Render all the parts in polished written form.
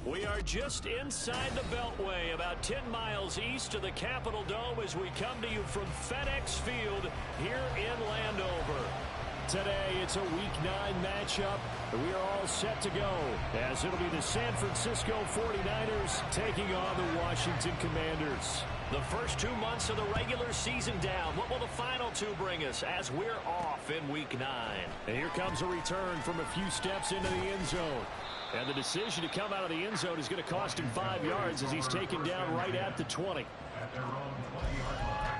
We are just inside the Beltway, about 10 miles east of the Capitol Dome as we come to you from FedEx Field here in Landover. Today, it's a Week 9 matchup, and we are all set to go, as it'll be the San Francisco 49ers taking on the Washington Commanders. The first 2 months of the regular season down. What will the final two bring us as we're off in Week 9? And here comes a return from a few steps into the end zone. And the decision to come out of the end zone is going to cost him 5 yards as he's taken down right at the 20. At their own 20-yard line.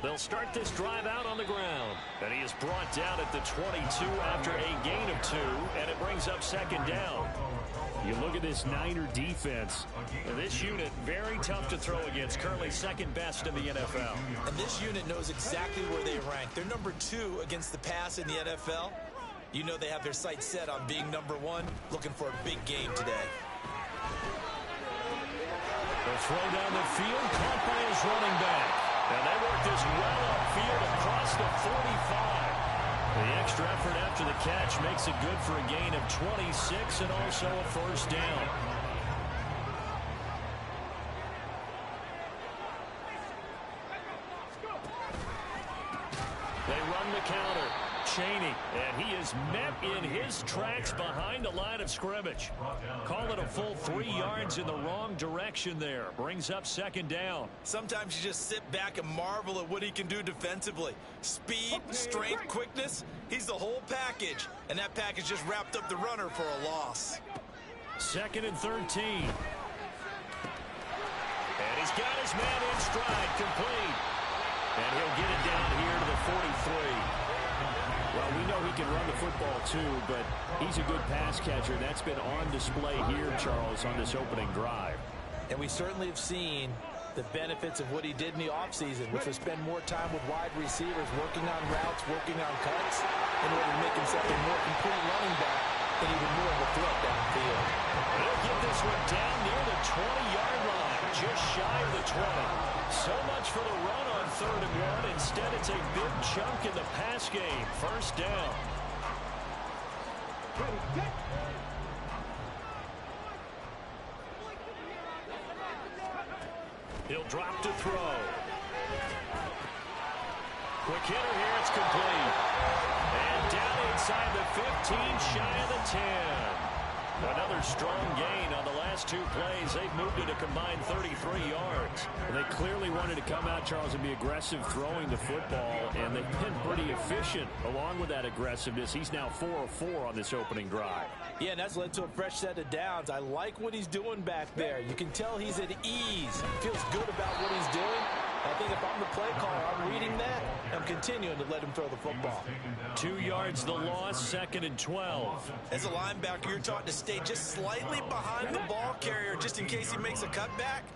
They'll start this drive out on the ground. And he is brought down at the 22 after a gain of 2, and it brings up second down. You look at this Niner defense. And this unit, very tough to throw against, currently second best in the NFL. And this unit knows exactly where they rank. They're number 2 against the pass in the NFL. You know they have their sights set on being number 1, looking for a big game today. They'll throw down the field, caught by his running back. And they work this well upfield across the 45. The extra effort after the catch makes it good for a gain of 26 and also a first down. They run the counter. Cheney, and he is met in his tracks behind the line of scrimmage. Call it a full 3 yards in the wrong direction there. Brings up second down. Sometimes you just sit back and marvel at what he can do defensively. Speed, strength, quickness, he's the whole package. And that package just wrapped up the runner for a loss. Second and 13. And he's got his man in stride, complete. And he'll get it down here to the 43. Well, we know he can run the football, too, but he's a good pass catcher. That's been on display here, Charles, on this opening drive. And we certainly have seen the benefits of what he did in the offseason, which was spend more time with wide receivers, working on routes, working on cuts, in order to make himself a more complete running back and even more of a threat downfield. He'll get this one down near the 20-yard line, just shy of the 20. So much for the run on 3rd and 1. Instead, it's a big chunk in the pass game. First down. He'll drop to throw. Quick hitter here. It's complete. And down inside the 15, shy of the 10. Another strong gain on the last 2 plays. They've moved it a combined 33 yards. Well, they clearly wanted to come out, Charles, and be aggressive throwing the football, and they've been pretty efficient along with that aggressiveness. He's now 4 of 4 on this opening drive. Yeah, and that's led to a fresh set of downs. I like what he's doing back there. You can tell he's at ease. Feels good about what he's doing. I think if I'm the play caller, I'm reading that. I'm continuing to let him throw the football. 2 yards the loss, second and 12. As a linebacker, you're taught to stay just slightly behind the ball carrier just in case he makes a cutback.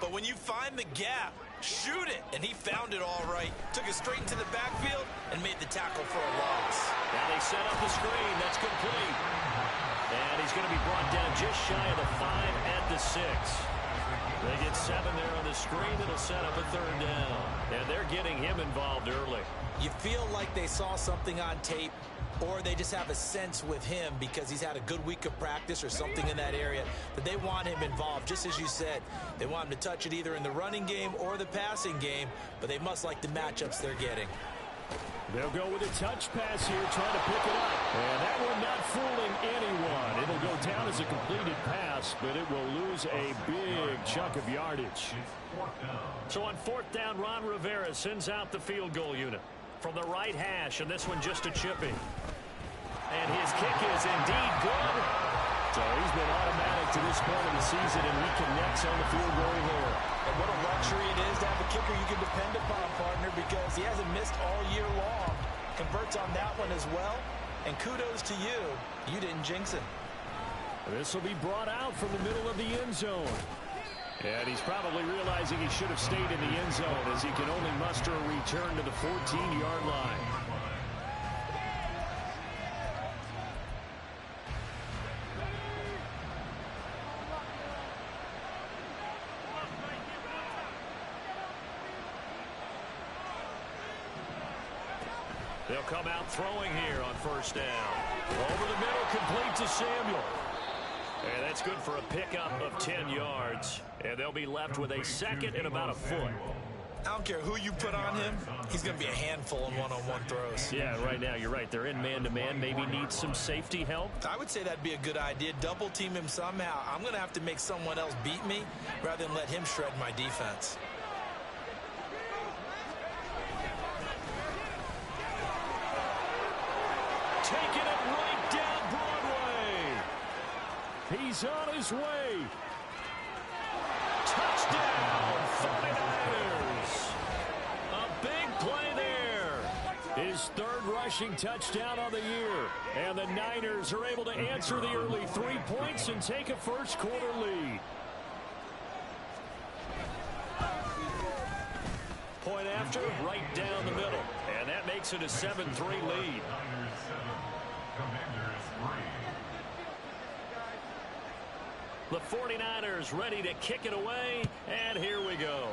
But when you find the gap, shoot it. And he found it all right. Took it straight into the backfield and made the tackle for a loss. Now they set up the screen. That's complete. And he's going to be brought down just shy of the 5 at the 6. They get 7 there on the screen. It'll set up a 3rd down. And they're getting him involved early. You feel like they saw something on tape, or they just have a sense with him because he's had a good week of practice or something in that area that they want him involved. Just as you said, they want him to touch it either in the running game or the passing game, but they must like the matchups they're getting. They'll go with a touch pass here, trying to pick it up. And that one not fooling anyone. It'll go down as a completed pass, but it will lose a big chunk of yardage. So on 4th down, Ron Rivera sends out the field goal unit from the right hash, and this one just a chipping. And his kick is indeed good. So he's been automatic to this point of the season, and he connects on the field goal there. And what a luxury it is to have a kicker you can depend upon, partner, because he hasn't missed all year long. Converts on that one as well. And kudos to you. You didn't jinx it. This will be brought out from the middle of the end zone. And he's probably realizing he should have stayed in the end zone as he can only muster a return to the 14-yard line. They'll come out throwing here on first down. Over the middle, complete to Samuel. And that's good for a pickup of 10 yards. And they'll be left with a second and about a foot. I don't care who you put on him. He's going to be a handful in one-on-one throws. Yeah, right now, you're right. They're in man-to-man. Maybe need some safety help. I would say that'd be a good idea. Double team him somehow. I'm going to have to make someone else beat me rather than let him shred my defense. Taking it right down Broadway. He's on his way. Touchdown, 49ers. A big play there. His third rushing touchdown on the year. And the Niners are able to answer the early 3 points and take a first quarter lead. Point after, right down the middle. And that makes it a 7-3 lead. Niners 7, Commanders 3. The 49ers ready to kick it away, and here we go.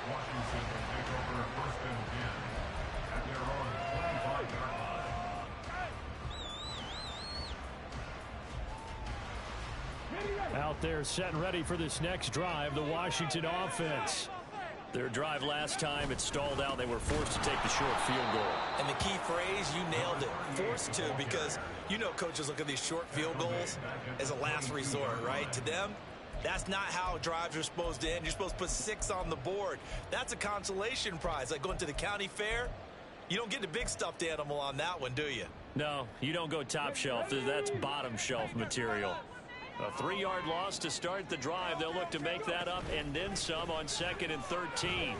Washington will take over first and 10 at their own 25-yard line. Out there set and ready for this next drive, the Washington offense. Their drive last time, it stalled out. They were forced to take the short field goal. And the key phrase, you nailed it. Forced to, because you know coaches look at these short field goals as a last resort, right? To them, that's not how drives are supposed to end. You're supposed to put 6 on the board. That's a consolation prize. Like going to the county fair, you don't get the big stuffed animal on that one, do you? No, you don't go top shelf. That's bottom shelf material. A 3-yard loss to start the drive. They'll look to make that up and then some on 2nd and 13.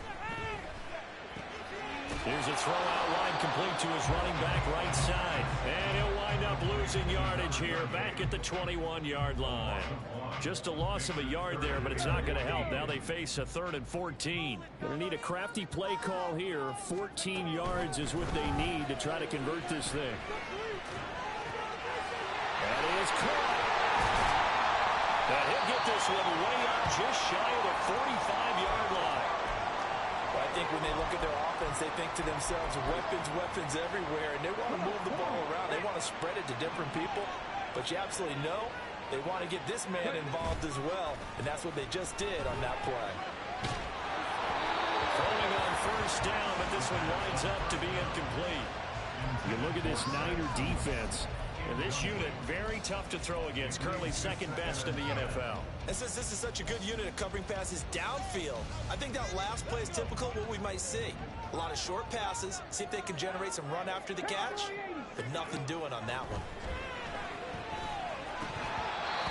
Here's a throw out wide, complete to his running back right side. And he'll wind up losing yardage here back at the 21-yard line. Just a loss of a yard there, but it's not going to help. Now they face a 3rd and 14. Going to need a crafty play call here. 14 yards is what they need to try to convert this thing. That is caught. And he'll get this one way up just shy of the 45-yard line. I think when they look at their offense, they think to themselves, weapons everywhere, and they want to move the ball around. They want to spread it to different people, but you absolutely know they want to get this man involved as well, and that's what they just did on that play. Throwing on first down, but this one winds up to be incomplete. You look at this Niner defense. And this unit, very tough to throw against. Currently second best in the NFL. And since this is such a good unit of covering passes downfield, I think that last play is typical of what we might see. A lot of short passes, see if they can generate some run after the catch, but nothing doing on that one.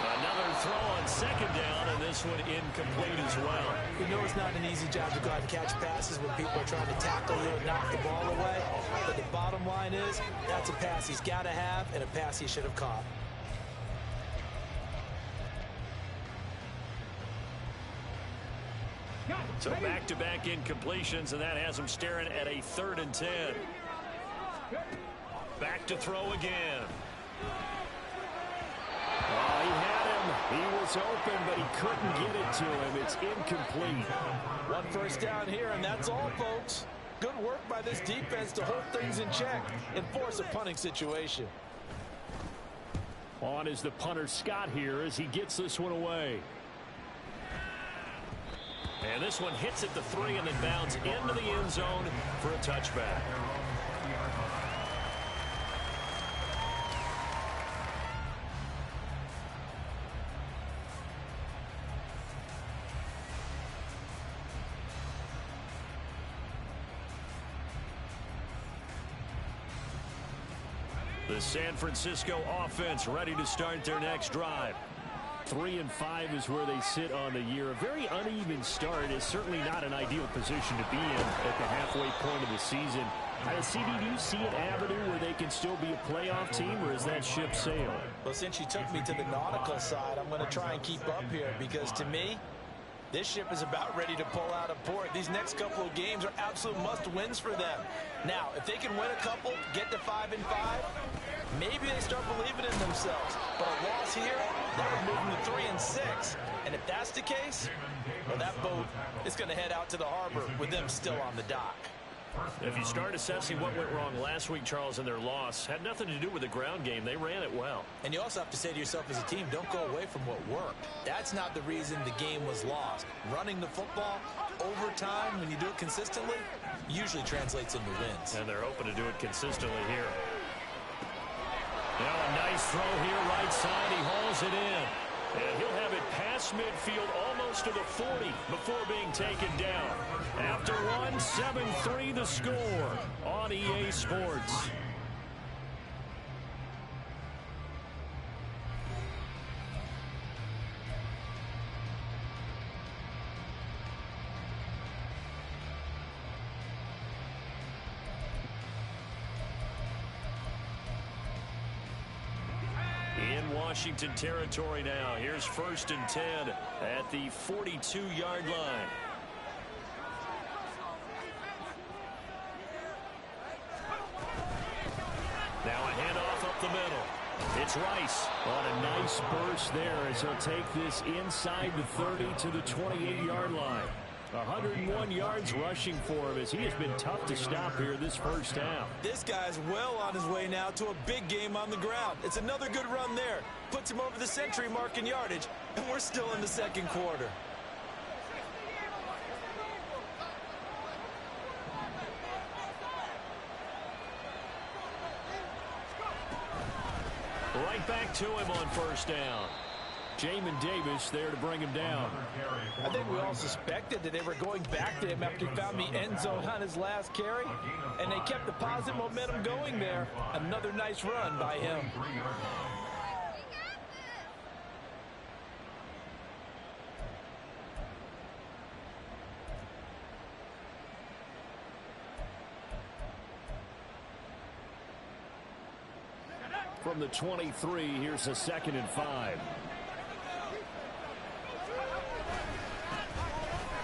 Another throw on 2nd down, and this one incomplete as well. We know it's not an easy job to go out and catch passes when people are trying to tackle you and knock the ball away. But the bottom line is, that's a pass he's got to have and a pass he should have caught. So back-to-back incompletions, and that has him staring at a 3rd and 10. Back to throw again. Oh, he had him. He was open, but he couldn't get it to him. It's incomplete. One first down here, and that's all, folks. Good work by this defense to hold things in check and force a punting situation. On is the punter Scott here as he gets this one away. And this one hits at the 3 and then bounds into the end zone for a touchback. The San Francisco offense ready to start their next drive. 3-5 is where they sit on the year. A very uneven start is certainly not an ideal position to be in at the halfway point of the season. CD, do you see an avenue where they can still be a playoff team, or is that ship sailed? Well, since you took me to the nautical side, I'm going to try and keep up here because to me, this ship is about ready to pull out of port. These next couple of games are absolute must-wins for them. Now, if they can win a couple, get to 5-5, maybe they start believing in themselves. But a loss here, that would move them to 3-6. And if that's the case, well, that boat is going to head out to the harbor with them still on the dock. If you start assessing what went wrong last week, Charles, in their loss, had nothing to do with the ground game. They ran it well. And you also have to say to yourself as a team, don't go away from what worked. That's not the reason the game was lost. Running the football over time, when you do it consistently, usually translates into wins. And they're hoping to do it consistently here. Now a nice throw here, right side. He hauls it in. And he'll have it past midfield, almost to the 40, before being taken down. After one, 7-3 the score on EA Sports. Washington territory now. Here's 1st and 10 at the 42-yard line. Now a handoff up the middle. It's Rice on a nice burst there as he'll take this inside the 30 to the 28-yard line. 101 yards rushing for him as he has been tough to stop here this first half. This guy's well on his way now to a big game on the ground. It's another good run there. Puts him over the century mark in yardage, and we're still in the second quarter. Right back to him on 1st down. Jamin Davis there to bring him down. I think we all suspected that they were going back to him after he found the end zone on his last carry, and they kept the positive momentum going there. Another nice run by him. From the 23, here's a 2nd and 5.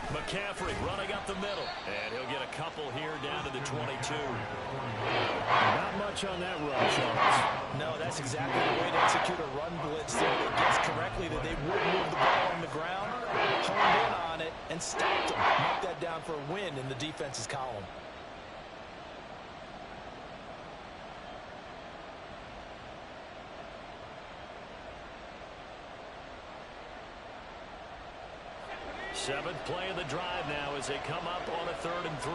McCaffrey running up the middle. And he'll get a couple here down to the 22. Not much on that run, Charles. No, that's exactly the way to execute a run blitz there that guessed correctly that they would move the ball on the ground, honed in on it, and stopped them. Knocked that down for a win in the defense's column. Seventh play of the drive now as they come up on a 3rd and 3.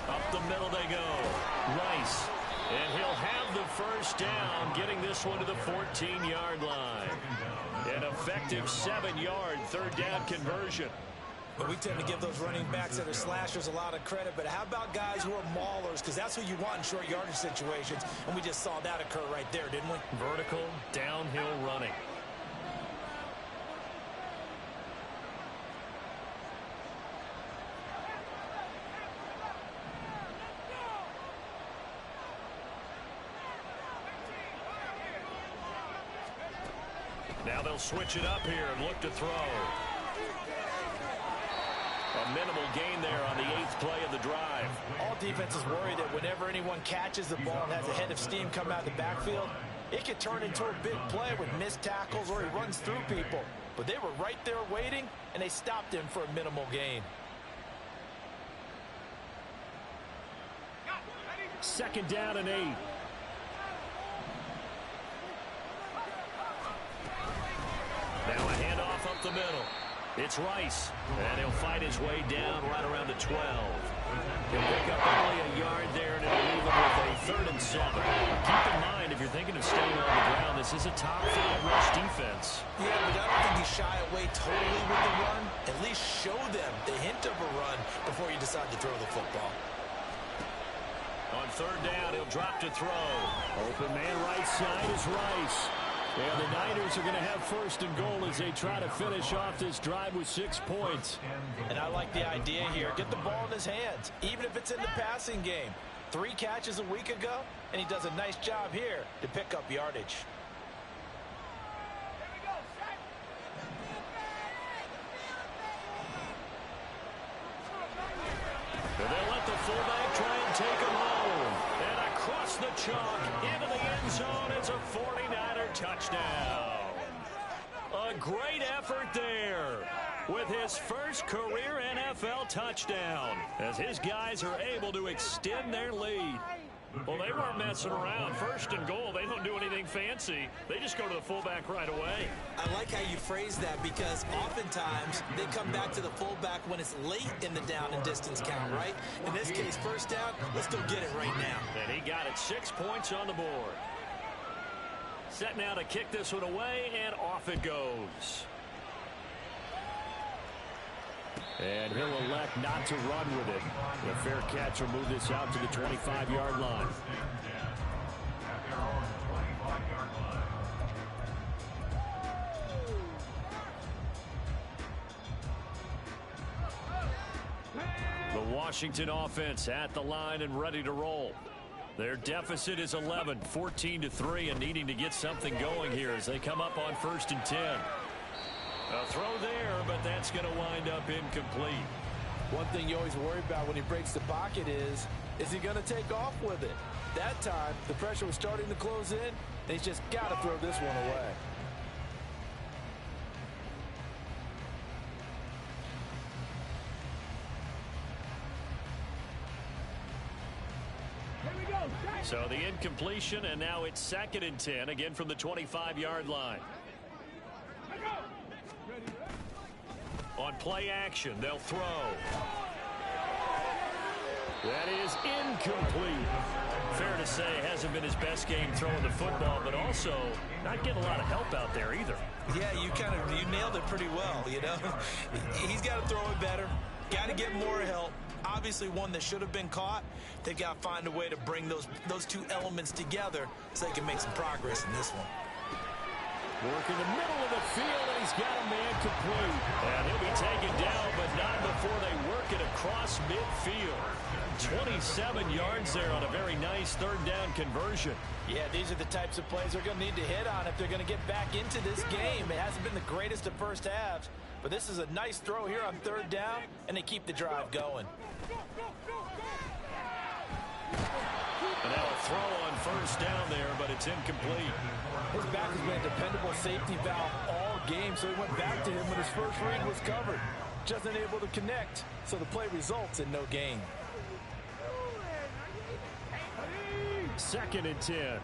Up the middle they go. Rice. And he'll have the 1st down, getting this one to the 14-yard line. An effective 7-yard 3rd down conversion. But we tend to give those running backs that are slashers a lot of credit. But how about guys who are maulers? Because that's who you want in short yardage situations. And we just saw that occur right there, didn't we? Vertical, downhill running. Now they'll switch it up here and look to throw. A minimal gain there on the 8th play of the drive. All defenses worry that whenever anyone catches the ball and has a head of steam come out of the backfield, it could turn into a big play with missed tackles or he runs through people. But they were right there waiting, and they stopped him for a minimal gain. 2nd down and 8. Now a handoff up the middle. It's Rice, and he'll fight his way down right around the 12. He'll pick up only a yard there, and it'll leave him with a 3rd and 7. Keep in mind, if you're thinking of staying on the ground, this is a top 5 rush defense. Yeah, but I don't think you shy away totally with the run. At least show them the hint of a run before you decide to throw the football. On 3rd down, he'll drop to throw. Open man right side is Rice. And the Niners are going to have 1st and goal as they try to finish off this drive with 6 points. And I like the idea here. Get the ball in his hands, even if it's in the passing game. 3 catches a week ago, and he does a nice job here to pick up yardage. fullback try and take him home. And across the chalk into the end zone is a 49er touchdown. A great effort there with his first career NFL touchdown as his guys are able to extend their lead. Well, they weren't messing around. 1st and goal, they don't do anything fancy. They just go to the fullback right away. I like how you phrase that because oftentimes they come back to the fullback when it's late in the down and distance count, right? In this case, 1st down, let's go get it right now. And he got it 6 points on the board. Set now to kick this one away, and off it goes. And he'll elect not to run with it. The fair catch will move this out to the 25-yard line. The Washington offense at the line and ready to roll. Their deficit is 11, 14-3, and needing to get something going here as they come up on 1st and 10. A throw there, but that's going to wind up incomplete. One thing you always worry about when he breaks the pocket is he going to take off with it? That time, the pressure was starting to close in, and he's just got to throw this one away. So the incompletion, and now it's 2nd and 10, again from the 25-yard line. On play action, they'll throw. That is incomplete. Fair to say, hasn't been his best game throwing the football, but also not getting a lot of help out there either. Yeah, you nailed it pretty well, you know. He's got to throw it better. Got to get more help. Obviously one that should have been caught. They've got to find a way to bring those two elements together so they can make some progress in this one. Work in the middle of the field, and he's got a man complete. And he'll be taken down, but not before they work it across midfield. 27 yards there on a very nice 3rd down conversion. Yeah, these are the types of plays they're going to need to hit on if they're going to get back into this game. It hasn't been the greatest of first halves, but this is a nice throw here on 3rd down, and they keep the drive going. And now a throw on 1st down there, but it's incomplete. His back has been a dependable safety valve all game, so he went back to him when his first read was covered. Just unable to connect, so the play results in no gain. 2nd and 10.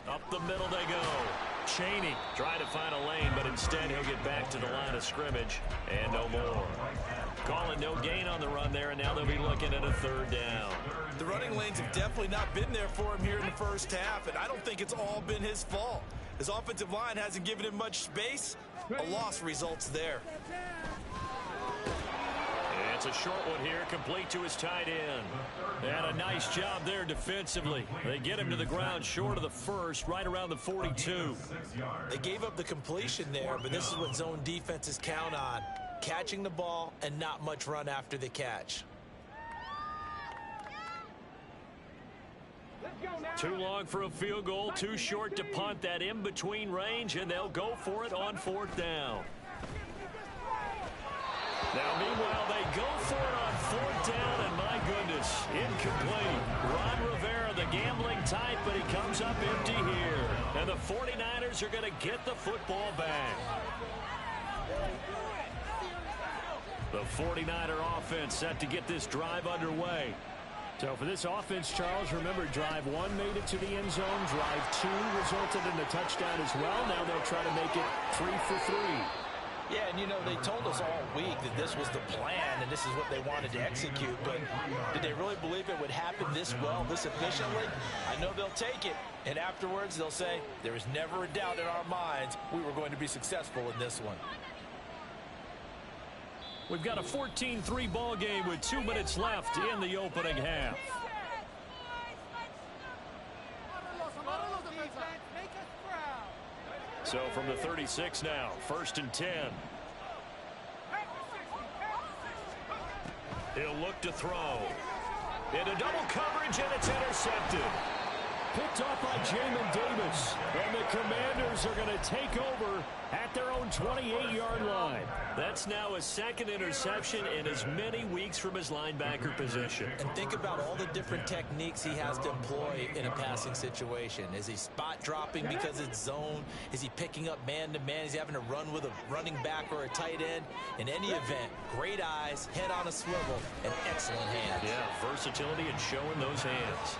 Up the middle they go. Chaney trying to find a lane, but instead he'll get back to the line of scrimmage, and no more. Calling no gain on the run there, and now they'll be looking at a 3rd down. The running lanes have definitely not been there for him here in the first half, and I don't think it's all been his fault. His offensive line hasn't given him much space. A loss results there. It's a short one here, complete to his tight end. And a nice job there defensively. They get him to the ground short of the 1st, right around the 42. They gave up the completion there, but this is what zone defenses count on. Catching the ball and not much run after the catch. Too long for a field goal, too short to punt. That in-between range, and they'll go for it on 4th down. Now, meanwhile, they go for it on 4th down, and my goodness, incomplete. Ron Rivera, the gambling type, but he comes up empty here. And the 49ers are going to get the football back. The 49er offense set to get this drive underway. So for this offense, Charles, remember, drive 1 made it to the end zone. Drive 2 resulted in a touchdown as well. Now they'll try to make it 3 for 3. Yeah, and you know, they told us all week that this was the plan and this is what they wanted to execute, but did they really believe it would happen this well, this efficiently? I know they'll take it, and afterwards they'll say, there was never a doubt in our minds we were going to be successful in this one. We've got a 14-3 ball game with 2 minutes left in the opening half. So from the 36 now, 1st and 10. He'll look to throw. Into double coverage, and it's intercepted. Picked off by Jamin Davis. And the Commanders Eagles are going to take over at their own 28-yard line. That's now a second interception in as many weeks from his linebacker position. And think about all the different techniques he has to employ in a passing situation. Is he spot dropping because it's zone? Is he picking up man-to-man? Is he having to run with a running back or a tight end? In any event, great eyes, head on a swivel, and excellent hands. Yeah, versatility and showing those hands.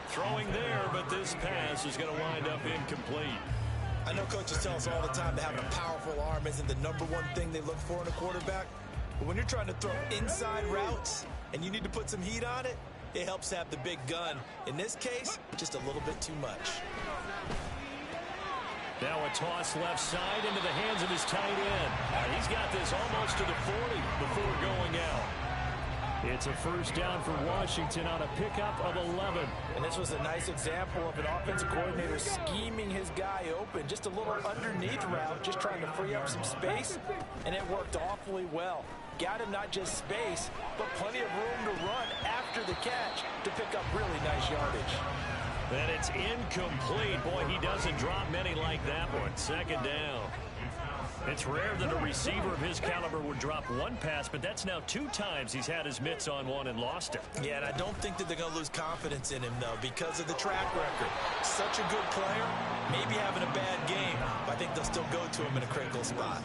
Throwing there, but this pass is going to wind up incomplete. I know coaches tell us all the time that having a powerful arm isn't the number one thing they look for in a quarterback. But when you're trying to throw inside routes and you need to put some heat on it, it helps to have the big gun. In this case, just a little bit too much. Now a toss left side into the hands of his tight end. He's got this almost to the 40 before going out. It's a first down for Washington on a pickup of 11. And this was a nice example of an offensive coordinator scheming his guy open. Just a little underneath route, just trying to free up some space, and it worked awfully well. Got him not just space, but plenty of room to run after the catch to pick up really nice yardage. And it's incomplete. Boy, he doesn't drop many like that one. Second down. It's rare that a receiver of his caliber would drop one pass, but that's now 2 times he's had his mitts on one and lost it. Yeah, and I don't think that they're going to lose confidence in him, though, because of the track record. Such a good player, maybe having a bad game, but I think they'll still go to him in a critical spot.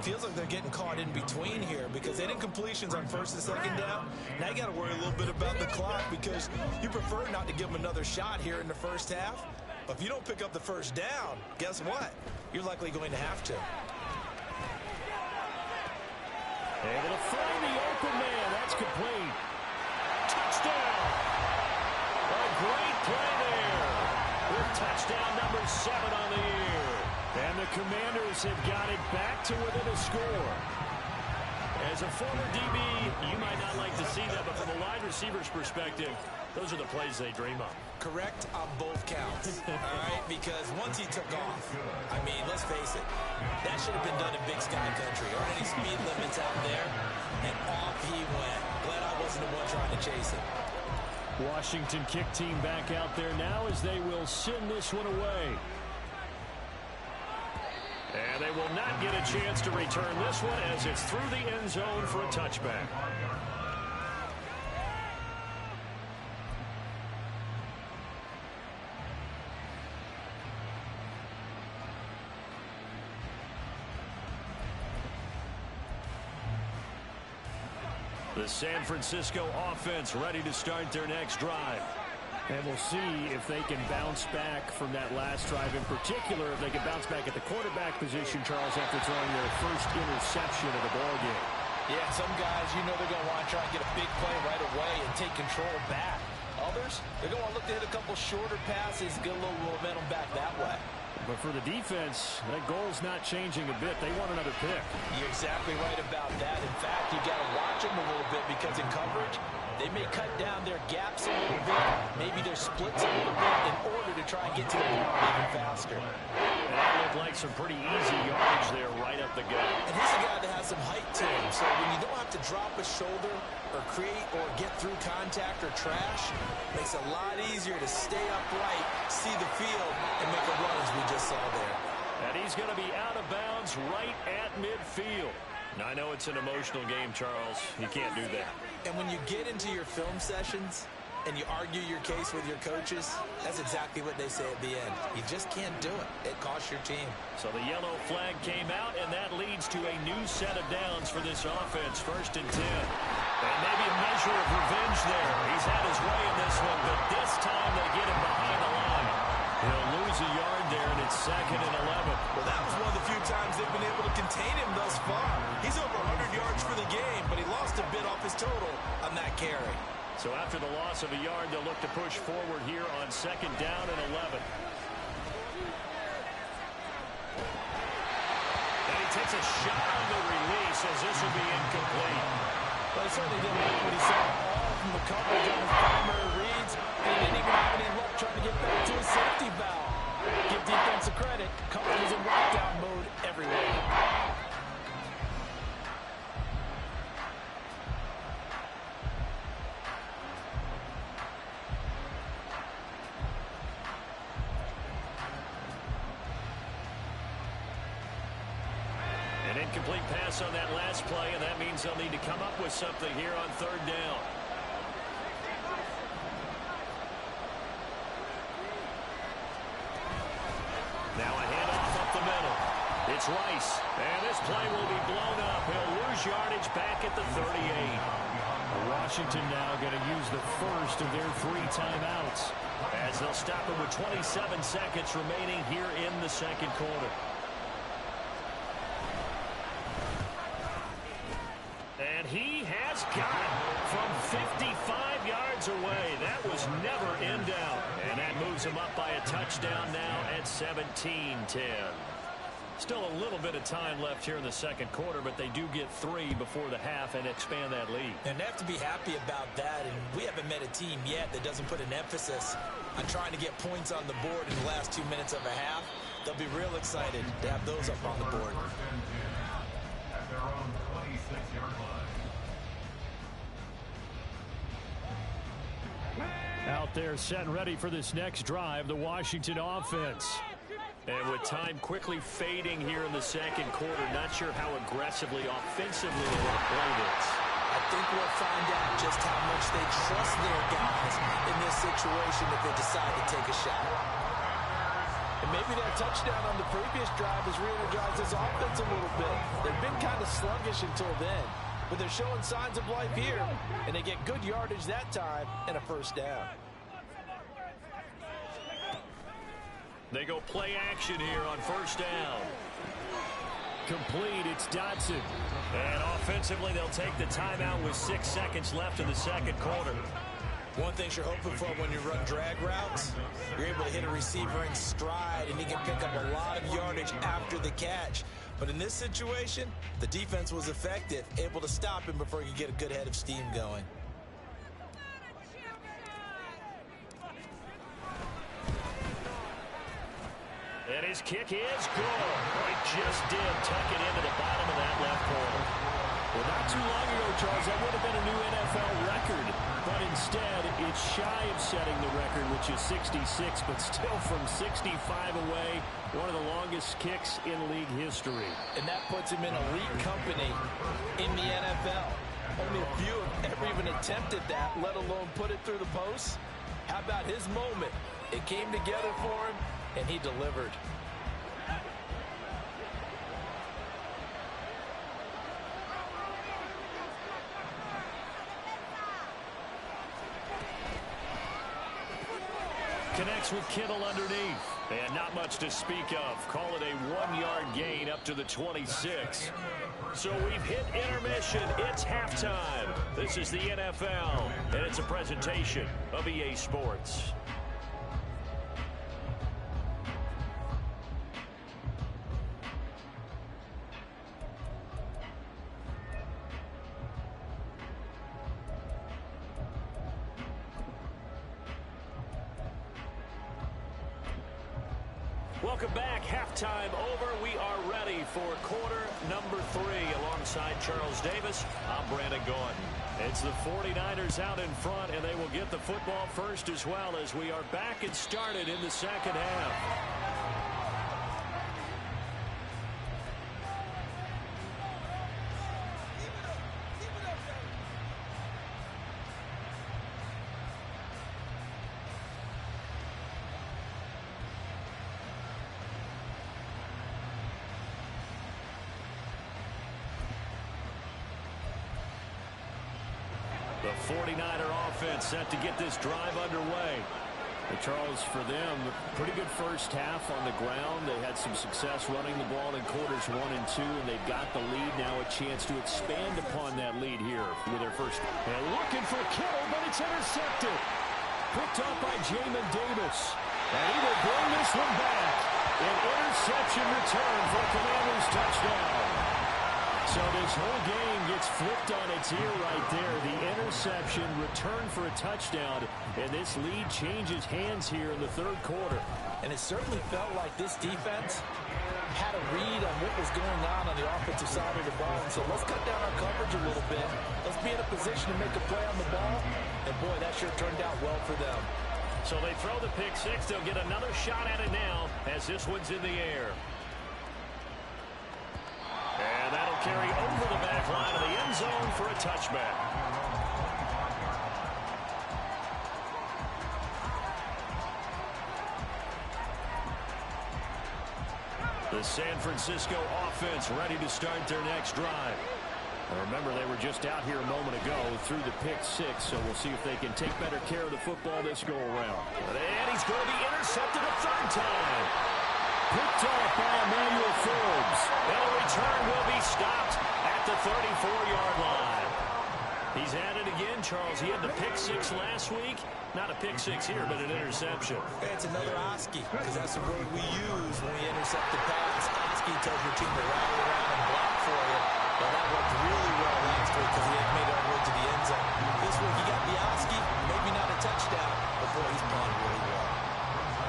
Feels like they're getting caught in between here because they didn't completions on first and second down. Now you got to worry a little bit about the clock because you prefer not to give them another shot here in the first half. But if you don't pick up the first down, guess what? You're likely going to have to. Able to find the open man. That's complete. Touchdown! A great play there. With touchdown number 7 on the year. And the Commanders have got it back to within a score. As a former DB, you might not like to see that, but from a wide receiver's perspective, those are the plays they dream of. Correct on both counts, all right? Because once he took off, I mean, let's face it, that should have been done in Big Sky Country. Aren't any speed limits out there? And off he went. Glad I wasn't the one trying to chase him. Washington kick team back out there now as they will send this one away. And they will not get a chance to return this one as it's through the end zone for a touchback. The San Francisco offense ready to start their next drive. And we'll see if they can bounce back from that last drive. In particular, if they can bounce back at the quarterback position, Charles, after throwing their first interception of the ballgame. Yeah, some guys, you know they're going to want to try and get a big play right away and take control back. Others, they're going to look to hit a couple shorter passes, get a little momentum back that way. But for the defense, that goal's not changing a bit. They want another pick. You're exactly right about that. In fact, you got to watch them a little bit because in coverage, they may cut down their gaps a little bit, maybe their splits a little bit in order to try and get to the ball even faster. And that looked like some pretty easy yardage there right up the gut. And he's a guy that has some height to him, so when you don't have to drop a shoulder or create or get through contact or trash, it makes it a lot easier to stay upright, see the field, and make a run as we just saw there. And he's going to be out of bounds right at midfield. Now, I know it's an emotional game, Charles. You can't do that. And when you get into your film sessions and you argue your case with your coaches, that's exactly what they say at the end. You just can't do it. It costs your team. So the yellow flag came out, and that leads to a new set of downs for this offense. 1st and 10. And maybe a measure of revenge there. He's had his way in this one, but this time they get him behind the line. He'll lose a yard there, and it's 2nd and 11. Well, that was one of the few times they've been able to contain him thus far. He's over 100 yards for the game, but he lost a bit off his total on that carry. So after the loss of a yard, they'll look to push forward here on 2nd down and 11. And he takes a shot on the release as this will be incomplete. Well, he certainly didn't like what he saw all from the coverage on his primary reads. And he didn't even have any luck trying to get back to his safety valve. Give defense a credit. Coverage is in lockdown mode everywhere. An incomplete pass on that last play, and that means they'll need to come up with something here on third down. Now a handoff up the middle. It's Rice, and this play will be blown up. He'll lose yardage back at the 38. Washington now going to use the first of their 3 timeouts as they'll stop him with 27 seconds remaining here in the second quarter. And he has got it from 55 yards away. That was never in doubt. And that moves him up by a touchdown now at 17-10. Still a little bit of time left here in the second quarter, but they do get 3 before the half and expand that lead. And they have to be happy about that. And we haven't met a team yet that doesn't put an emphasis on trying to get points on the board in the last 2 minutes of a half. They'll be real excited to have those up on the board. At their own 26-yard line. Out there set and ready for this next drive, the Washington offense. And with time quickly fading here in the second quarter, not sure how aggressively, offensively they want to play this. I think we'll find out just how much they trust their guys in this situation if they decide to take a shot. And maybe that touchdown on the previous drive has re-energized this offense a little bit. They've been kind of sluggish until then, but they're showing signs of life here, and they get good yardage that time and a first down. They go play action here on first down. Complete, it's Dotson. And offensively, they'll take the timeout with 6 seconds left in the second quarter. One thing you're hoping for when you run drag routes, you're able to hit a receiver in stride, and he can pick up a lot of yardage after the catch. But in this situation, the defense was effective, able to stop him before he could get a good head of steam going. And his kick is good. He just did tuck it into the bottom of that left corner. Well, not too long ago, Charles, that would have been a new NFL record. But instead, it's shy of setting the record, which is 66, but still from 65 away, one of the longest kicks in league history. And that puts him in elite company in the NFL. Only a few have ever even attempted that, let alone put it through the post. How about his moment? It came together for him, and he delivered. Connects with Kittle underneath. And not much to speak of. Call it a 1-yard gain up to the 26. So we've hit intermission. It's halftime. This is the NFL, and it's a presentation of EA Sports. Welcome back. Halftime over. We are ready for quarter number 3. Alongside Charles Davis, I'm Brandon Gordon. It's the 49ers out in front, and they will get the football first as well as we are back and started in the second half. The 49er offense set to get this drive underway. And Charles, for them, pretty good first half on the ground. They had some success running the ball in quarters 1 and 2, and they've got the lead now, a chance to expand upon that lead here with their first. And looking for Kittle, but it's intercepted. Picked up by Jamin Davis. And he will bring this one back. An interception return for a Commanders touchdown. So this whole game gets flipped on its ear right there. The interception, return for a touchdown, and this lead changes hands here in the third quarter. And it certainly felt like this defense had a read on what was going on the offensive side of the ball. And so let's cut down our coverage a little bit. Let's be in a position to make a play on the ball. And boy, that sure turned out well for them. So they throw the pick six. They'll get another shot at it now as this one's in the air. And that'll carry over the back line of the end zone for a touchback. The San Francisco offense ready to start their next drive. And remember, they were just out here a moment ago through the pick six, so we'll see if they can take better care of the football this go-around. And he's going to be intercepted a third time. Picked off by Emmanuel Forbes. And a return will be stopped at the 34-yard line. He's at it again, Charles. He had the pick six last week. Not a pick six here, but an interception. It's another Oski, because that's the word we use when we intercept the pass. Oski tells your team to rally around and block for you. Well, that worked really well last week because he had made it all the way to the end zone. This week he got the Oski, maybe not a touchdown, but boy, he's playing really well.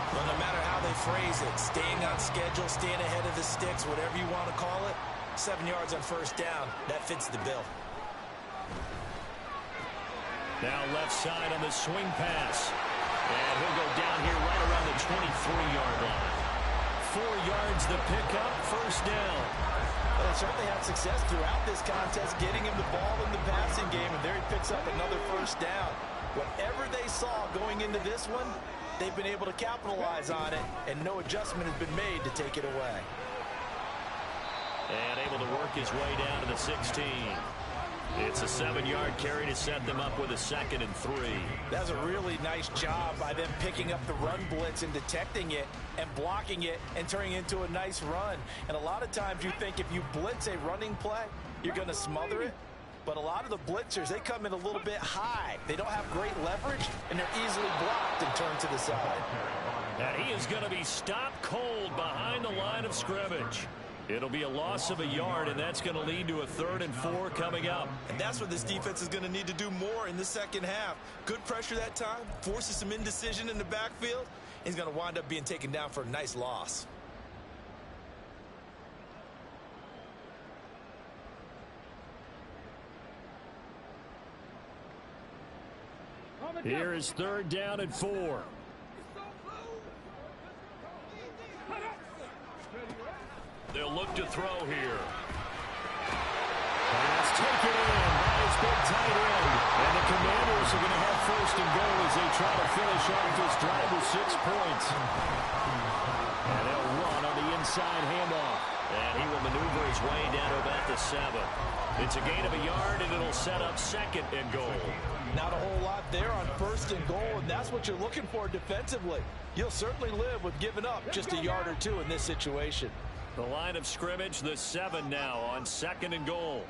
Well, no matter how they phrase it, staying on schedule, staying ahead of the sticks, whatever you want to call it, 7 yards on first down, that fits the bill. Now left side on the swing pass. And he'll go down here right around the 23-yard line. 4 yards the pickup, first down. Well, they certainly had success throughout this contest, getting him the ball in the passing game, and there he picks up another first down. Whatever they saw going into this one, they've been able to capitalize on it, and no adjustment has been made to take it away. And able to work his way down to the 16. It's a 7-yard carry to set them up with a 2nd and 3. That's a really nice job by them picking up the run blitz and detecting it and blocking it and turning it into a nice run. And a lot of times you think if you blitz a running play, you're going to smother it. But a lot of the blitzers, they come in a little bit high. They don't have great leverage, and they're easily blocked and turned to the side. And he is going to be stopped cold behind the line of scrimmage. It'll be a loss of a yard, and that's going to lead to a 3rd and 4 coming up. And that's what this defense is going to need to do more in the second half. Good pressure that time, forces some indecision in the backfield. He's going to wind up being taken down for a nice loss. Here is 3rd down and 4. They'll look to throw here. Pass taken in by his big tight end. And the Commanders are going to have 1st and goal as they try to finish off this drive with 6 points. And they'll run on the inside handoff. And he will maneuver his way down to about the 7. It's a gain of a yard, and it'll set up 2nd and goal. Not a whole lot there on 1st and goal, and that's what you're looking for defensively. You'll certainly live with giving up just a yard or 2 in this situation. The line of scrimmage, the 7 now on 2nd and goal.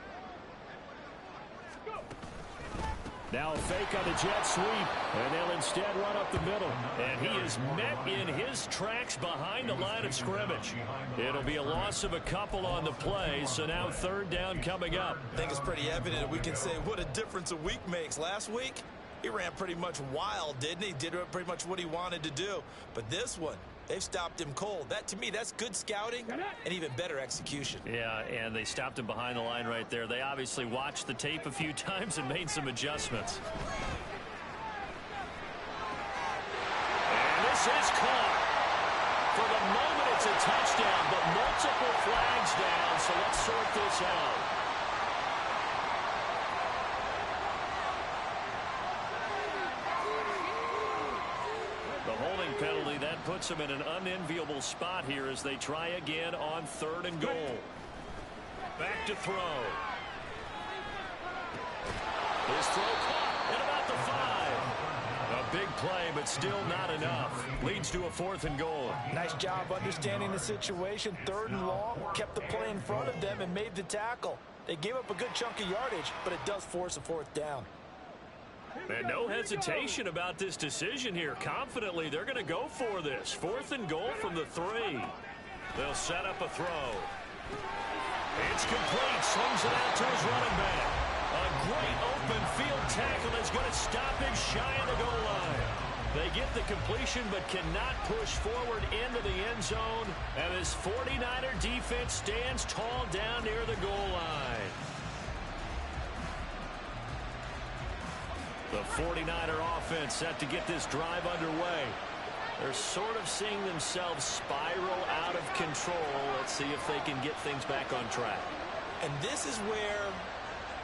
Now a fake on the jet sweep, and they'll instead run up the middle. And he is met in his tracks behind the line of scrimmage. It'll be a loss of a couple on the play, so now 3rd down coming up. I think it's pretty evident we can say what a difference a week makes. Last week, he ran pretty much wild, didn't he? Did pretty much what he wanted to do. But this one, they've stopped him cold. That, to me, that's good scouting and even better execution. Yeah, and they stopped him behind the line right there. They obviously watched the tape a few times and made some adjustments. And this is caught. For the moment, it's a touchdown, but multiple flags down, so let's sort this out. The holding penalty, that puts them in an unenviable spot here as they try again on 3rd and goal. Back to throw. His throw caught at about the 5. A big play, but still not enough. Leads to a 4th and goal. Nice job understanding the situation. 3rd and long, kept the play in front of them and made the tackle. They gave up a good chunk of yardage, but it does force a 4th down. And no hesitation about this decision here. Confidently, they're going to go for this. 4th and goal from the 3. They'll set up a throw. It's complete. Slings it out to his running back. A great open field tackle is going to stop him shy of the goal line. They get the completion but cannot push forward into the end zone. And this 49er defense stands tall down near the goal line. The 49er offense set to get this drive underway. They're sort of seeing themselves spiral out of control. Let's see if they can get things back on track. And this is where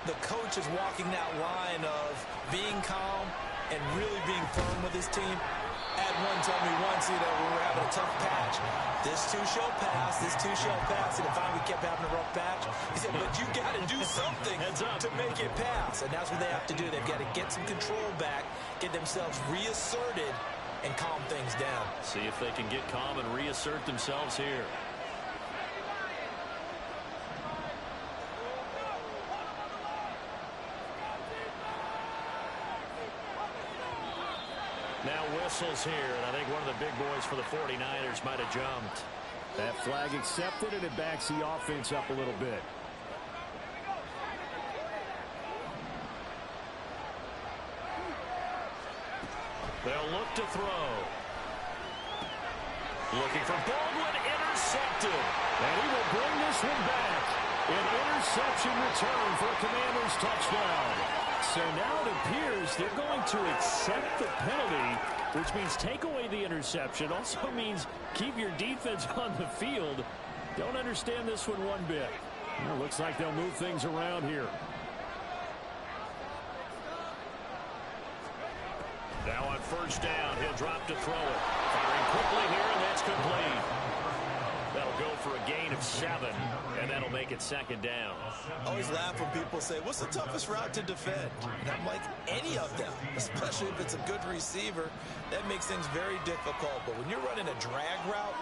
the coach is walking that line of being calm and really being firm with his team. Ed one told me once, when we were having a tough patch, this too shall pass, this too shall pass. And if finally we kept having a rough patch, he said, but you got to do something to make it pass. And that's what they have to do. They've got to get some control back, get themselves reasserted, and calm things down. See if they can get calm and reassert themselves here. Now whistles here, and I think one of the big boys for the 49ers might have jumped. That flag accepted, and it backs the offense up a little bit. They'll look to throw. Looking for Baldwin, intercepted. And he will bring this one back. An interception return for a Commanders touchdown. So now it appears they're going to accept the penalty, which means take away the interception. Also means keep your defense on the field. Don't understand this one bit. Well, looks like they'll move things around here. Now on first down, he'll drop to throw it. Firing quickly here, and that's complete. That'll go for a gain of 7, and that'll make it second down. I always laugh when people say, what's the toughest route to defend? And I'm like, any of them, especially if it's a good receiver. That makes things very difficult. But when you're running a drag route,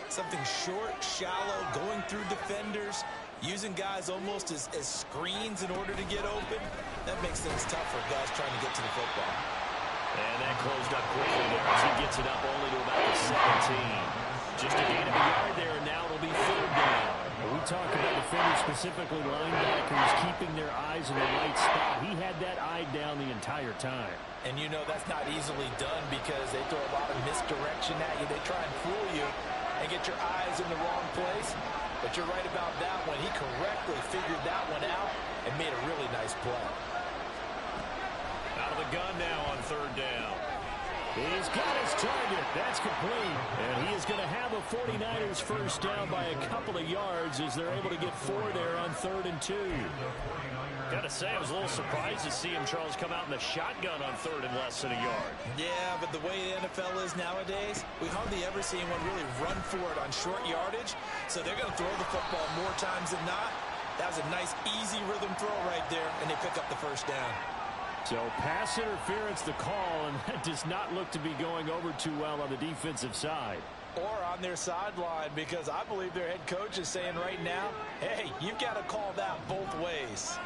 something short, shallow, going through defenders, using guys almost as screens in order to get open, that makes things tough for guys trying to get to the football. And that closed up quickly there as he gets it up only to about the 17. Just a gain of a yard there, and now it'll be third down. We talk about defenders, specifically linebackers, keeping their eyes in the right spot. He had that eye down the entire time. And you know that's not easily done because they throw a lot of misdirection at you. They try and fool you and get your eyes in the wrong place. But you're right about that one. He correctly figured that one out and made a really nice play. Out of the gun now on third down. He's got his target. That's complete. And he is going to have a 49ers first down by a couple of yards as they're able to get 4 there on 3rd and 2. Got to say, I was a little surprised to see him, Charles, come out in the shotgun on 3rd and less than a yard. Yeah, but the way the NFL is nowadays, we hardly ever see anyone really run for it on short yardage. So they're going to throw the football more times than not. That was a nice, easy rhythm throw right there, and they pick up the first down. So pass interference the call, and that does not look to be going over too well on the defensive side. Or on their sideline, because I believe their head coach is saying right now, hey, you've got to call that both ways.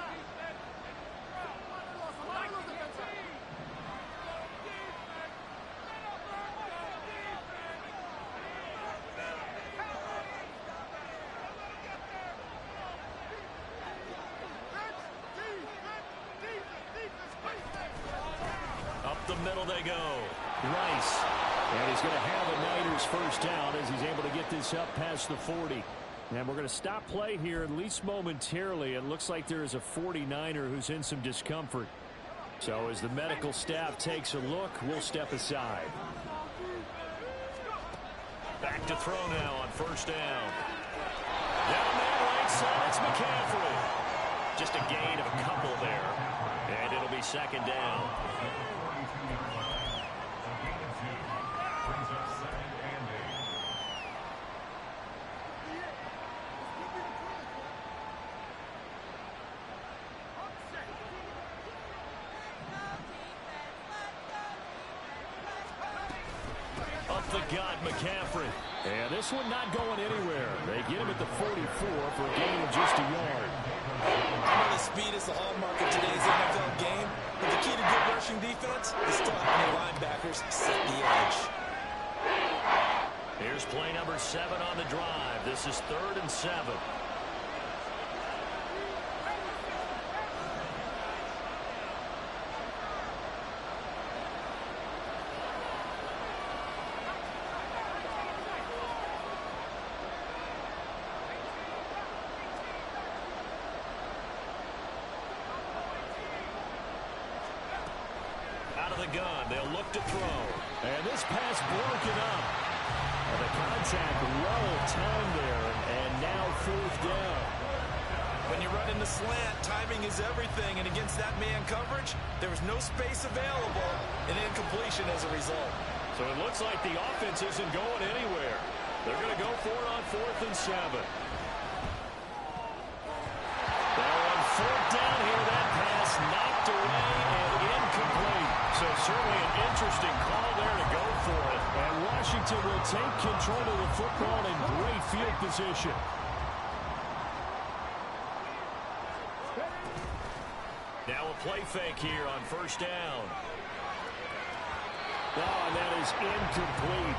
The middle they go. Rice. And he's going to have a Niners first down as he's able to get this up past the 40. And we're going to stop play here, at least momentarily. It looks like there is a 49er who's in some discomfort. So as the medical staff takes a look, we'll step aside. Back to throw now on first down. Down that right side, it's McCaffrey. Just a gain of a couple there. And it'll be second down. The gut, McCaffrey. And this one not going anywhere. They get him at the 44 for a gain of just a yard. I know the speed is the hallmark of today's NFL game, but the key to good rushing defense is still having the linebackers set the edge. Here's play number 7 on the drive. This is 3rd and 7. Gun. They'll look to throw. And this pass broken up. And the contact well timed there. And now 4th down. When you run the slant, timing is everything, and against that man coverage, there was no space available, and incompletion as a result. So it looks like the offense isn't going anywhere. They're going to go for it on 4th and 7. They're on 4th down here. That pass knocked away and incomplete. So certainly an interesting call there to go for it. And Washington will take control of the football in great field position. Now a play fake here on 1st down. Oh, and that is incomplete.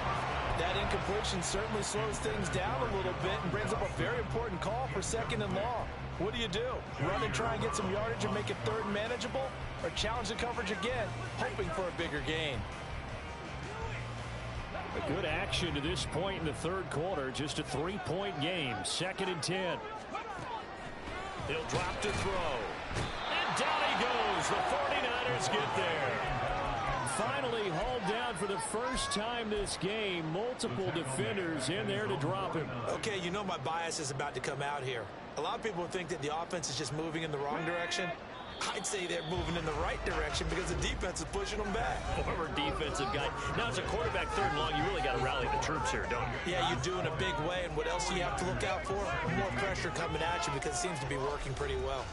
That incompletion certainly slows things down a little bit and brings up a very important call for 2nd and long. What do you do? Run and try and get some yardage and make it 3rd and manageable? Or challenge the coverage again, hoping for a bigger gain? A good action to this point in the 3rd quarter. Just a 3-point game. 2nd and 10. He'll drop to throw. And down he goes. The 49ers get there. Finally hauled down for the first time this game. Multiple defenders in there to drop him. Okay, you know my bias is about to come out here. A lot of people think that the offense is just moving in the wrong direction. I'd say they're moving in the right direction because the defense is pushing them back. Former defensive guy. Now, as a quarterback 3rd and long, you really got to rally the troops here, don't you? Yeah, you do in a big way. And what else do you have to look out for? More pressure coming at you because it seems to be working pretty well.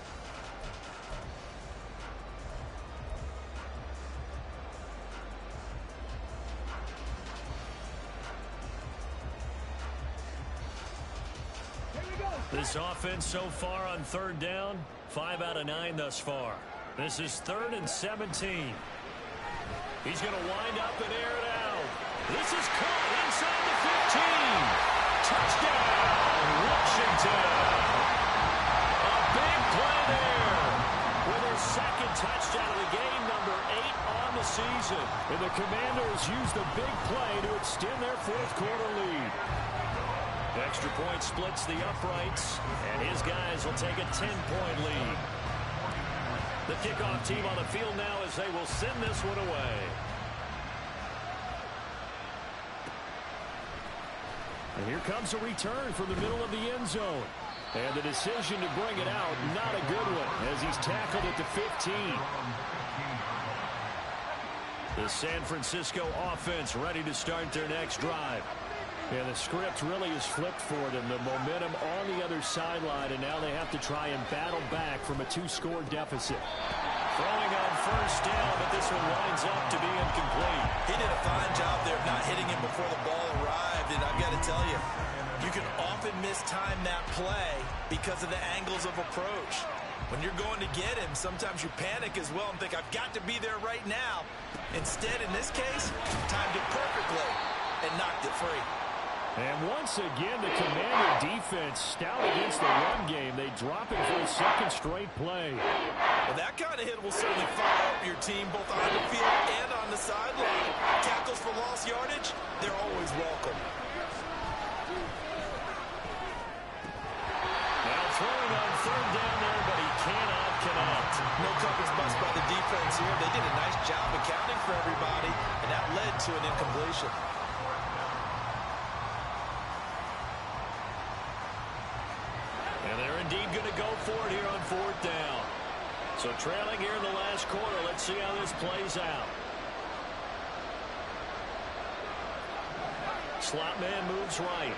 This offense so far on 3rd down, 5 out of 9 thus far. This is 3rd and 17. He's going to wind up and air it out. This is caught inside the 15. Touchdown, Washington. A big play there. With their 2nd touchdown of the game, number 8 on the season. And the Commanders use the big play to extend their 4th quarter lead. Extra point splits the uprights, and his guys will take a 10-point lead. The kickoff team on the field now as they will send this one away. And here comes a return from the middle of the end zone. And the decision to bring it out, not a good one, as he's tackled at the 15. The San Francisco offense ready to start their next drive. And the script really is flipped for them. The momentum on the other sideline, and now they have to try and battle back from a 2-score deficit. Throwing on 1st down, but this one winds up to be incomplete. He did a fine job there of not hitting him before the ball arrived, and I've got to tell you, you can often mistime that play because of the angles of approach. When you're going to get him, sometimes you panic as well and think, I've got to be there right now. Instead, in this case, timed it perfectly and knocked it free. And once again, the Commander defense stout against the run game. They drop it for a 2nd straight play. Well, that kind of hit will certainly fire up your team both on the field and on the sideline. Tackles for lost yardage, they're always welcome. Now throwing on 3rd down there, but he cannot connect. No coverage bust by the defense here. They did a nice job accounting for everybody, and that led to an incompletion. And they're indeed going to go for it here on 4th down. So trailing here in the last quarter. Let's see how this plays out. Slot man moves right.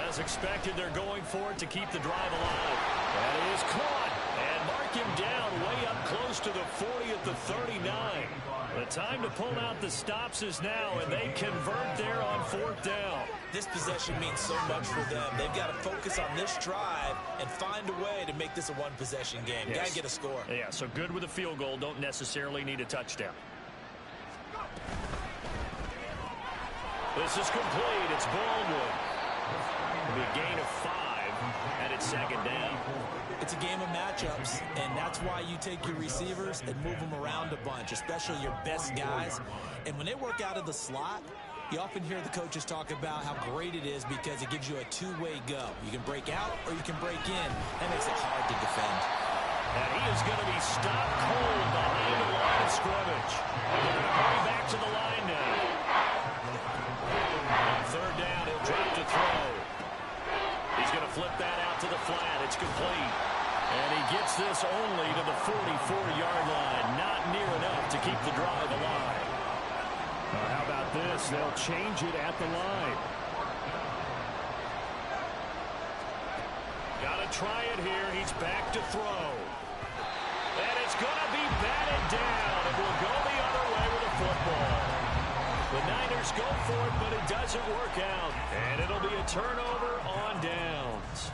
As expected, they're going for it to keep the drive alive. That is caught. And mark him down way up close to the 40 at the 39. The time to pull out the stops is now, and they convert there on 4th down. This possession means so much for them. They've got to focus on this drive and find a way to make this a one-possession game. Yes. Got to get a score. Yeah, so good with a field goal. Don't necessarily need a touchdown. This is complete. It's Baldwin. It'll be a gain of 5, and it's 2nd down. It's a game of matchups, and that's why you take your receivers and move them around a bunch, especially your best guys. And when they work out of the slot, you often hear the coaches talk about how great it is because it gives you a two-way go. You can break out or you can break in. That makes it hard to defend. And he is going to be stopped cold behind the line of scrimmage. They're going to bring back to the line now. On 3rd down, he'll loose. They'll change it at the line. Got to try it here. He's back to throw. And it's going to be batted down. It will go the other way with the football. The Niners go for it, but it doesn't work out. And it'll be a turnover on downs.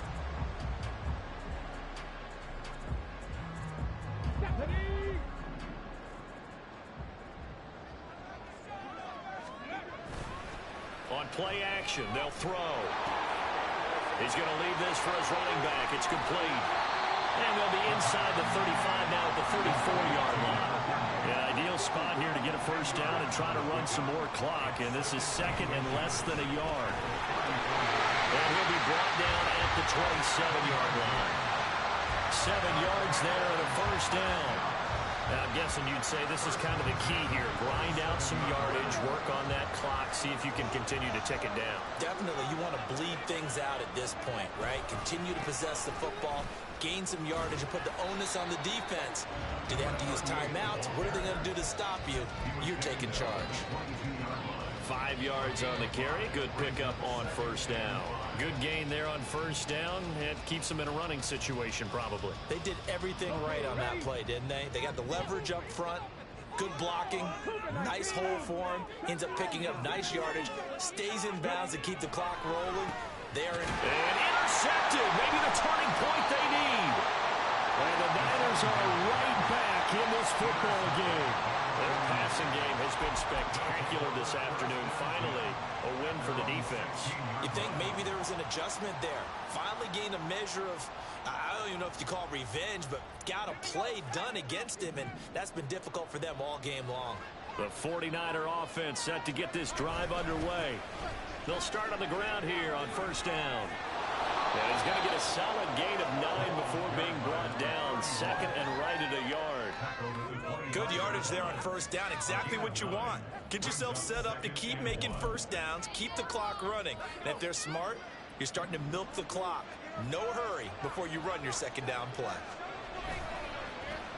On play action, they'll throw. He's going to leave this for his running back. It's complete. And they'll be inside the 35 now at the 34-yard line. An ideal spot here to get a first down and try to run some more clock. And this is second and less than a yard. And he'll be brought down at the 27-yard line. 7 yards there and a first down. Now, I'm guessing you'd say this is kind of the key here. Grind out some yardage, work on that clock, see if you can continue to tick it down. Definitely, you want to bleed things out at this point, right? Continue to possess the football, gain some yardage, and put the onus on the defense. Do they have to use timeouts? What are they going to do to stop you? You're taking charge. 5 yards on the carry. Good pickup on first down. Good gain there on first down. It keeps them in a running situation probably. They did everything right on that play, didn't they? They got the leverage up front. Good blocking. Nice hole for him. Ends up picking up nice yardage. Stays in bounds to keep the clock rolling. And intercepted. Maybe the turning point they need. And the Niners are right back in this football game. Their passing game has been spectacular this afternoon. Finally, a win for the defense. You think maybe there was an adjustment there. Finally gained a measure of, I don't even know if you call it revenge, but got a play done against him, and that's been difficult for them all game long. The 49er offense set to get this drive underway. They'll start on the ground here on first down. And he's going to get a solid gain of 9 before being brought down. Second and right at a yard. Good yardage there on first down. Exactly what you want. Get yourself set up to keep making first downs. Keep the clock running. And if they're smart, you're starting to milk the clock. No hurry before you run your second down play.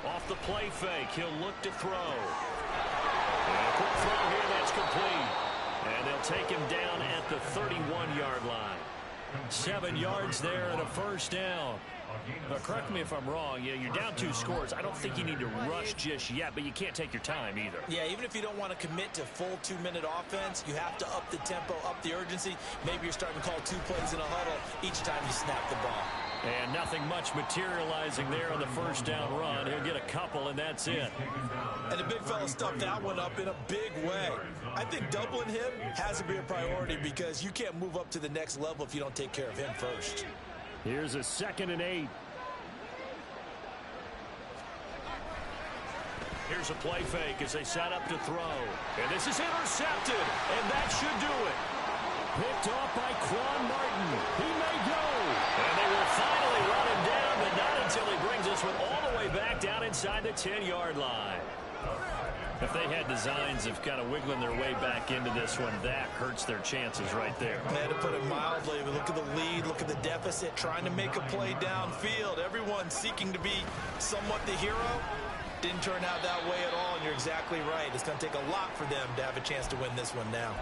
Off the play fake, he'll look to throw. And a quick throw here, that's complete. And they'll take him down at the 31-yard line. 7 yards there and a first down. But correct me if I'm wrong. Yeah, you're down 2 scores. I don't think you need to rush just yet, but you can't take your time either. Yeah, even if you don't want to commit to full 2-minute offense, you have to up the tempo, up the urgency. Maybe you're starting to call 2 plays in a huddle each time you snap the ball. And nothing much materializing there on the first down run. He'll get a couple, and that's it. And the big fella stuffed that one up in a big way. I think doubling him has to be a priority because you can't move up to the next level if you don't take care of him first. Here's a 2nd and 8. Here's a play fake as they set up to throw. And this is intercepted, and that should do it. Picked off by Quan Martin. He may go. And they will finally run him down, but not until he brings us all the way back down inside the 10-yard line. If they had designs of kind of wiggling their way back into this one, that hurts their chances right there. They had to put it mildly, but look at the lead, look at the deficit, trying to make a play downfield. Everyone seeking to be somewhat the hero. Didn't turn out that way at all, and you're exactly right. It's going to take a lot for them to have a chance to win this one now.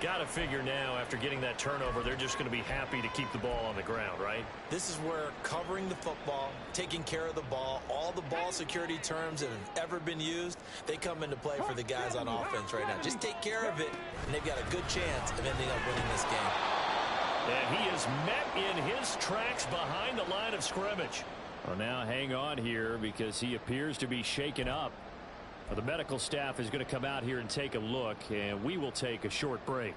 Got to figure now, after getting that turnover, they're just going to be happy to keep the ball on the ground, right? This is where covering the football, taking care of the ball, all the ball security terms that have ever been used, they come into play for the guys on offense right now. Just take care of it, and they've got a good chance of ending up winning this game. And he is met in his tracks behind the line of scrimmage. Well, now hang on here because he appears to be shaken up. The medical staff is going to come out here and take a look, and we will take a short break.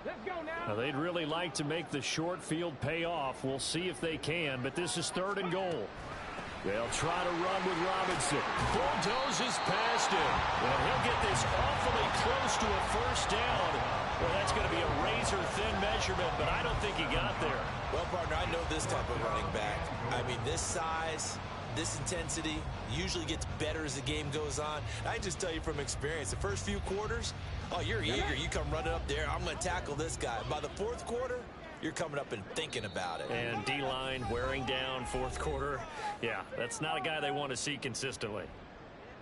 Let's go now. Now, they'd really like to make the short field pay off. We'll see if they can, but this is 3rd and goal. They'll try to run with Robinson. Bulldozes past him. Well, he'll get this awfully close to a first down. Well, that's going to be a razor-thin measurement, but I don't think he got there. Well, partner, I know this type of running back. I mean, this size, this intensity usually gets better as the game goes on. I just tell you from experience, the first few quarters, oh, you're eager. You come running up there. I'm going to tackle this guy. By the 4th quarter, you're coming up and thinking about it. And D-line wearing down 4th quarter. Yeah, that's not a guy they want to see consistently.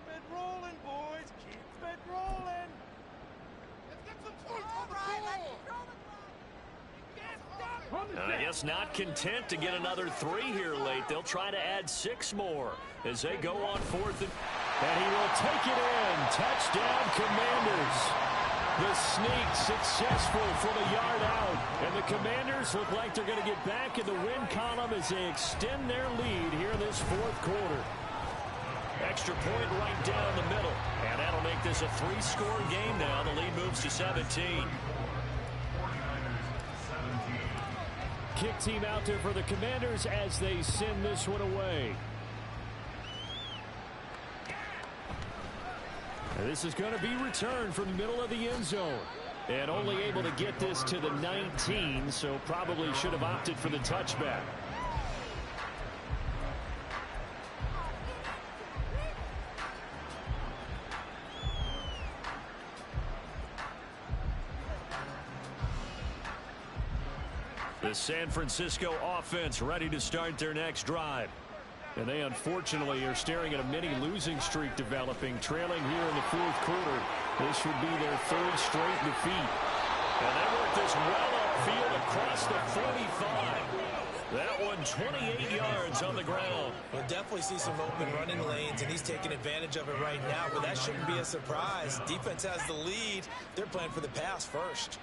Keep it rolling, boys. Keep it rolling. I guess not content to get another 3 here late. They'll try to add 6 more as they go on 4th. And he will take it in. Touchdown, Commanders. The sneak successful from a yard out. And the Commanders look like they're going to get back in the win column as they extend their lead here in this 4th quarter. Extra point right down the middle. And that'll make this a 3-score game now. The lead moves to 17. Kick team out there for the Commanders as they send this one away. And this is going to be returned from the middle of the end zone. And only able to get this to the 19, so probably should have opted for the touchback. The San Francisco offense ready to start their next drive. And they unfortunately are staring at a mini losing streak developing, trailing here in the 4th quarter. This would be their 3rd straight defeat. And they work this well upfield across the 45. That one 28 yards on the ground. We'll definitely see some open running lanes, and he's taking advantage of it right now, but that shouldn't be a surprise. Defense has the lead. They're playing for the pass first.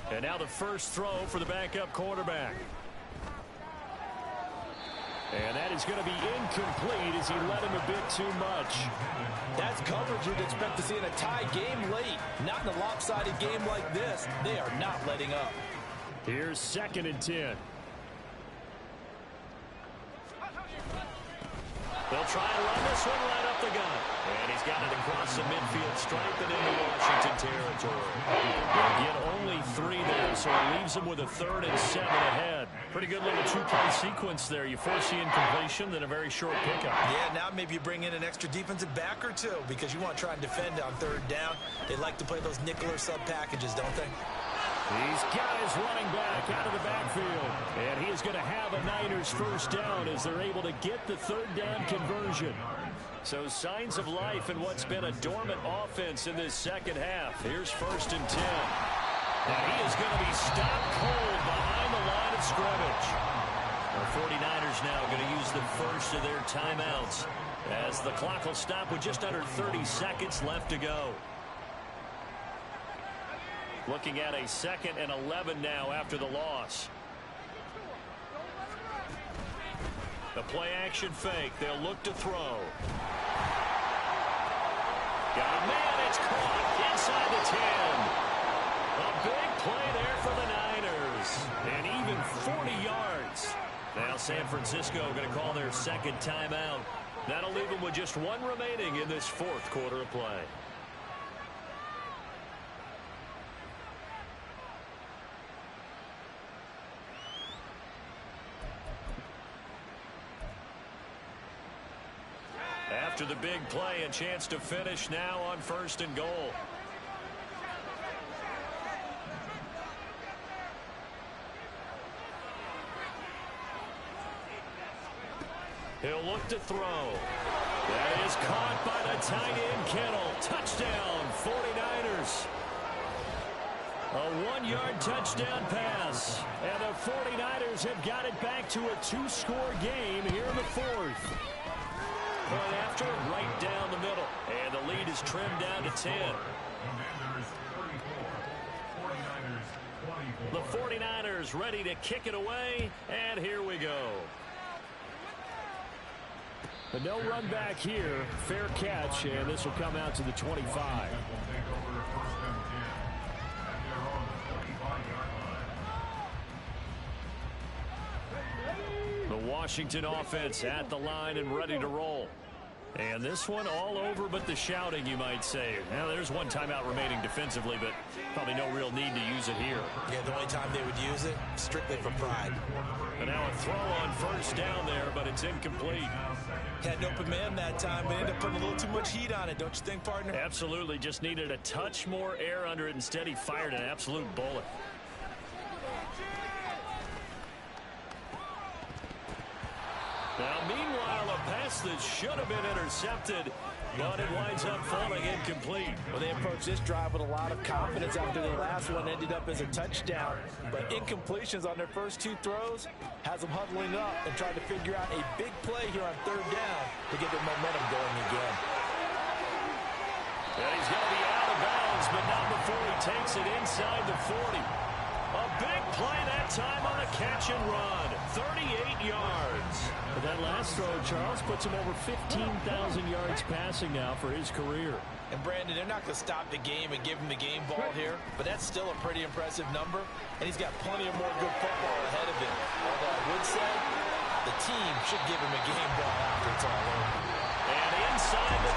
And now the first throw for the backup quarterback. And that is going to be incomplete as he led him a bit too much. That's coverage you'd expect to see in a tie game late. Not in a lopsided game like this. They are not letting up. Here's 2nd and 10. They'll try to run this one right up the gut. And he's got it across the midfield stripe and into Washington territory. They'll get only 3 there, so it leaves them with a 3rd and 7 ahead. Pretty good little 2-play sequence there. You force the incompletion, then a very short pickup. Yeah, now maybe you bring in an extra defensive back or 2 because you want to try and defend on 3rd down. They like to play those nickel or sub packages, don't they? He's got his running back out of the backfield. And he is going to have a Niners first down as they're able to get the 3rd down conversion. So signs of life in what's been a dormant offense in this 2nd half. Here's 1st and 10. And he is going to be stopped cold behind the line of scrimmage. The 49ers now going to use the first of their timeouts as the clock will stop with just under 30 seconds left to go. Looking at a 2nd and 11 now after the loss. The play action fake. They'll look to throw. Got a man. It's caught inside the 10. A big play there for the Niners. And even 40 yards. Now San Francisco going to call their 2nd timeout. That'll leave them with just 1 remaining in this 4th quarter of play. After the big play, a chance to finish now on 1st and goal. He'll look to throw. That is caught by the tight end Kittle. Touchdown, 49ers. A 1-yard touchdown pass. And the 49ers have got it back to a 2-score game here in the 4th. Point after, right down the middle. And the lead is trimmed down to 10. The 49ers ready to kick it away. And here we go. But no run back here. Fair catch, and this will come out to the 25. The Washington offense at the line and ready to roll. And this one all over but the shouting, you might say. Now, there's 1 timeout remaining defensively, but probably no real need to use it here. Yeah, the only time they would use it, strictly for pride. And now a throw on 1st down there, but it's incomplete. Had an open man that time, but ended up putting a little too much heat on it, don't you think, partner? Absolutely. Just needed a touch more air under it. Instead, he fired an absolute bullet. Now, meanwhile, a pass pass that should have been intercepted, but it winds up falling incomplete. Well, they approached this drive with a lot of confidence after the last one ended up as a touchdown. But incompletions on their first two throws has them huddling up and trying to figure out a big play here on third down to get their momentum going again. And he's going to be out of bounds, but not before he takes it inside the 40. A big play that time on a catch and run. 38 yards. But that last throw, Charles, puts him over 15,000 yards passing now for his career. And Brandon, they're not going to stop the game and give him the game ball here, but that's still a pretty impressive number, and he's got plenty of more good football ahead of him. Although I would say the team should give him a game ball after it's all over. And inside the